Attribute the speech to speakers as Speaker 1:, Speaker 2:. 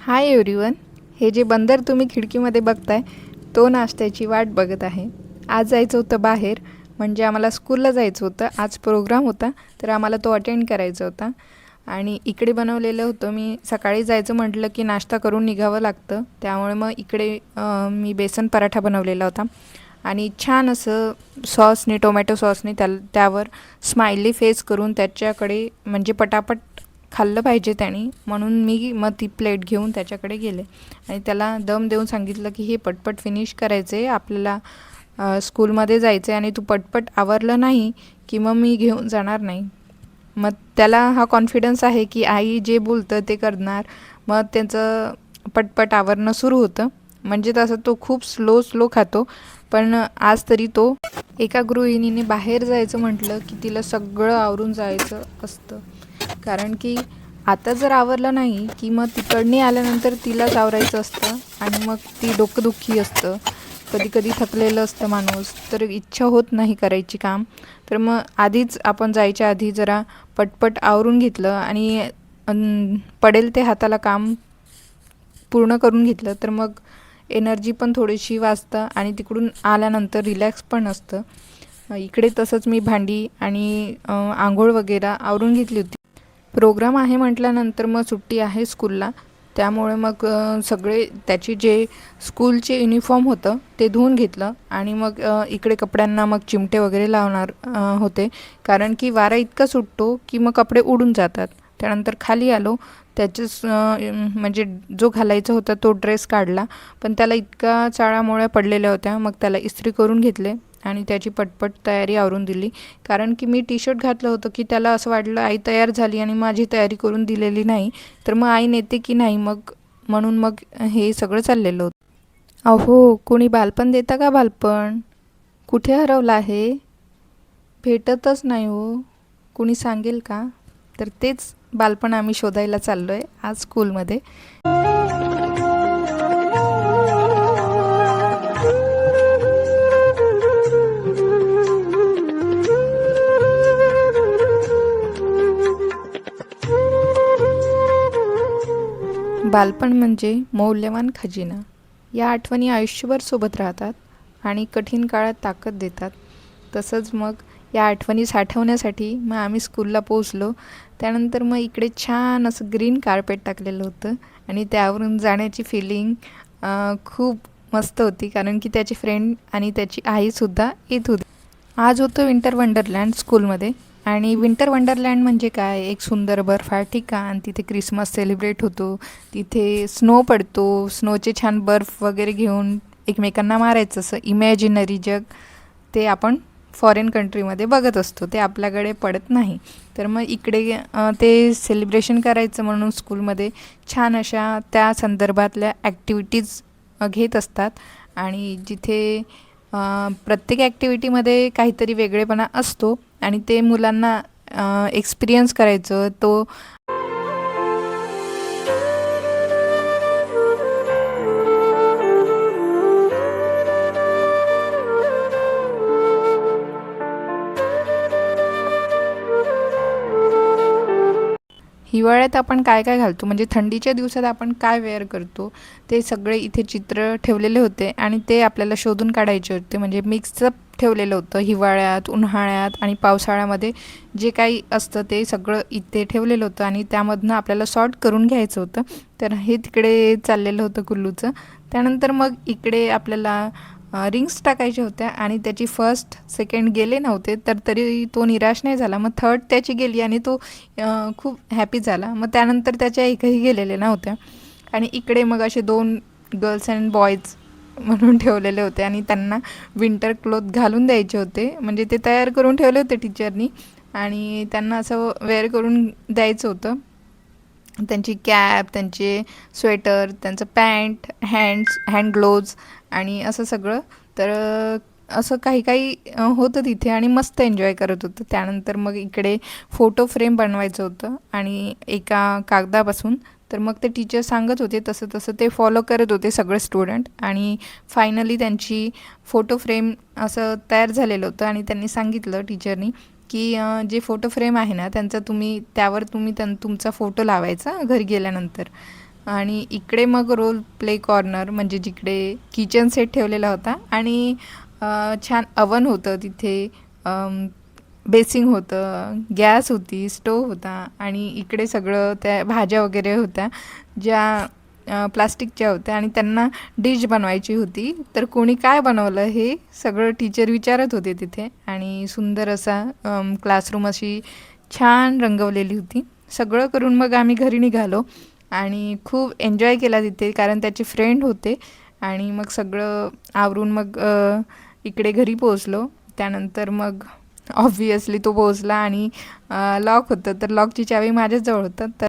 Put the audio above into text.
Speaker 1: Hi everyone. हे जे बंदर तुम्ही खिडकीमध्ये बघताय तो नाश्त्याची वाट बघत आहे. आज जायचं होतं बाहेर, म्हणजे आम्हाला स्कूलला जायचं होतं. आज प्रोग्राम होता तर आम्हाला तो अटेंड करायचा होता. आणि इकडे बनवलेलं होतं, मी सकाळी जायचं म्हटलं की नाश्ता करून निघावं लागतं, त्यामुळे मग इकडे मी बेसन पराठा बनवलेला होता. आणि छान असं सॉसने, टोमॅटो सॉसने त्यावर स्माइली फेस करून त्याच्याकडे म्हणजे पटापट खाल्लं पाहिजे त्याने, म्हणून मी मग ती प्लेट घेऊन त्याच्याकडे गेले आणि त्याला दम देऊन सांगितलं की हे पटपट फिनिश करायचं आहे, आपल्याला स्कूलमध्ये जायचं आहे आणि तू पटपट आवरलं नाही की मग मी घेऊन जाणार नाही. मग त्याला हा कॉन्फिडन्स आहे की आई जे बोलतं ते करणार. मग त्याचं पटपट आवरणं सुरू होतं. म्हणजे तसं तो खूप स्लो खातो, पण आज तरी तो एका गृहिणीने बाहेर जायचं म्हटलं की तिला सगळं आवरून जायचं असतं. कारण की आता जर आवरलं नाही की मग तिकडनी आल्यानंतर तिलाच आवरायचं असतं आणि मग ती डोकंदुखी असतं. कधी कधी थकलेलं असतं माणूस, तर इच्छा होत नाही करायची काम. तर मग आधीच आपण जायच्या आधी जरा पटपट आवरून घेतलं आणि पडेल ते हाताला काम पूर्ण करून घेतलं तर मग एनर्जी पण थोडीशी वाचतं आणि तिकडून आल्यानंतर रिलॅक्स पण असतं. इकडे तसंच मी भांडी आणि आंघोळ वगैरे आवरून घेतली होती. प्रोग्राम आहे म्हटल्यानंतर मग सुट्टी आहे स्कूलला, त्यामुळे मग सगळे त्याचे जे स्कूलचे युनिफॉर्म होतं ते धुवून घेतलं आणि मग इकडे कपड्यांना मग चिमटे वगैरे लावणार होते. कारण की वारा इतका सुटतो की मग कपडे उडून जातात. त्यानंतर खाली आलो, त्याचंच म्हणजे जो घालायचा होता तो ड्रेस काढला, पण त्याला इतका चाळामोळ्या पडलेल्या होत्या. मग त्याला इस्त्री करून घेतले आणि त्याची पटपट तयारी आवरून दिली. कारण की मी टी शर्ट घातलं होतं की त्याला असं वाटलं आई तयार झाली आणि माझी तयारी करून दिलेली नाही, तर मग आई नेते की नाही, मग म्हणून मग हे सगळं चाललेलं होतं. अहो, कोणी बालपण देता का? बालपण कुठे हरवलं आहे? भेटतच नाही हो. कुणी सांगेल का? तर तेच बालपण आम्ही शोधायला चाललो आहे आज स्कूलमध्ये. बालपण म्हणजे मौल्यवान खजिना. या आठवणी आयुष्यभर सोबत राहतात आणि कठीण काळात ताकद देतात. तसंच मग या आठवणी साठवण्यासाठी मग आम्ही स्कूलला पोचलो. त्यानंतर मग इकडे छान असं ग्रीन कार्पेट टाकलेलं होतं आणि त्यावरून जाण्याची फिलिंग खूप मस्त होती. कारण की त्याची फ्रेंड आणि त्याची आईसुद्धा येत होती. आज होतं विंटर वंडरलँड स्कूलमध्ये. आणि विंटर वंडरलँड म्हणजे काय, एक सुंदर बर्फाळ ठिकाण, तिथे क्रिसमस सेलिब्रेट होतो, तिथे स्नो पडतो, स्नोचे छान बर्फ वगैरे घेऊन एकमेकांना मारायचं, असं इमॅजिनरी जग ते आपण फॉरेन कंट्रीमध्ये बघत असतो, ते आपल्याकडे पडत नाही. तर मग इकडे ते सेलिब्रेशन करायचं म्हणून स्कूलमध्ये छान अशा त्या संदर्भातल्या ॲक्टिव्हिटीज घेत असतात. आणि जिथे प्रत्येक ॲक्टिव्हिटीमध्ये काहीतरी वेगळेपणा असतो आणि ते मुलांना एक्सपिरियन्स करायचं. तो हिवाळ्यात आपण काय काय घालतो, म्हणजे थंडीच्या दिवसात आपण काय वेअर करतो, ते सगळे इथे चित्र ठेवलेले होते आणि ते आपल्याला शोधून काढायचे होते. म्हणजे मिक्सअप ठेवलेलं होतं, हिवाळ्यात, उन्हाळ्यात आणि पावसाळ्यामध्ये जे काही असतं ते सगळं इथे ठेवलेलं होतं आणि त्यामधनं आपल्याला सॉर्ट करून घ्यायचं होतं. तर हे तिकडे चाललेलं होतं कुल्लूचं. त्यानंतर मग इकडे आपल्याला रिंग्स टाकायच्या होत्या आणि त्याची फर्स्ट सेकंड गेले नव्हते, तर तरी तो निराश नाही झाला. मग थर्ड त्याची गेली आणि तो खूप हॅपी झाला. मग त्यानंतर त्याच्या एकही गेलेल्या नव्हत्या. आणि इकडे मग असे दोन गर्ल्स अँड बॉयज म्हणून ठेवलेले होते आणि त्यांना विंटर क्लोथ घालून द्यायचे होते. म्हणजे ते तयार करून ठेवले होते टीचरनी आणि त्यांना असं वेअर करून द्यायचं होतं. त्यांची कॅप, त्यांचे स्वेटर, त्यांचं पॅन्ट, हँड ग्लोव्ज आणि असं सगळं. तर असं काही होतं तिथे आणि मस्त एन्जॉय करत होतं. त्यानंतर मग इकडे फोटो फ्रेम बनवायचं होतं आणि एका कागदापासून. तर मग ते टीचर सांगत होते तसं तसं ते फॉलो करत होते सगळे स्टुडंट आणि फायनली त्यांची फोटो फ्रेम असं तयार झालेलं होतं. आणि त्यांनी सांगितलं टीचरनी की जे फोटो फ्रेम आहे ना, त्यावर तुम्ही तुमचा फोटो लावायचा घरी गेल्यानंतर. आणि इकडे मग रोल प्ले कॉर्नर म्हणजे जिकडे किचन सेट ठेवलेला होता आणि छान अवन होतं तिथे, बेसिंग होतं, गॅस होती, स्टोव होता आणि इकडे सगळं त्या भाज्या वगैरे होत्या ज्या प्लास्टिकच्या होत्या आणि त्यांना डिश बनवायची होती. तर कोणी काय बनवलं हे सगळं टीचर विचारत होते तिथे आणि सुंदर असा क्लासरूम अशी छान रंगवलेली होती. सगळं करून मग आम्ही घरी निघालो आणि खूप एन्जॉय केला तिथे कारण त्याचे फ्रेंड होते आणि मग सगळं आवरून मग इकडे घरी पोहोचलो. त्यानंतर मग ऑब्व्हियसली तो पोहोचला आणि लॉक होतं तर लॉकची चावी माझ्याच जवळ होतं. तर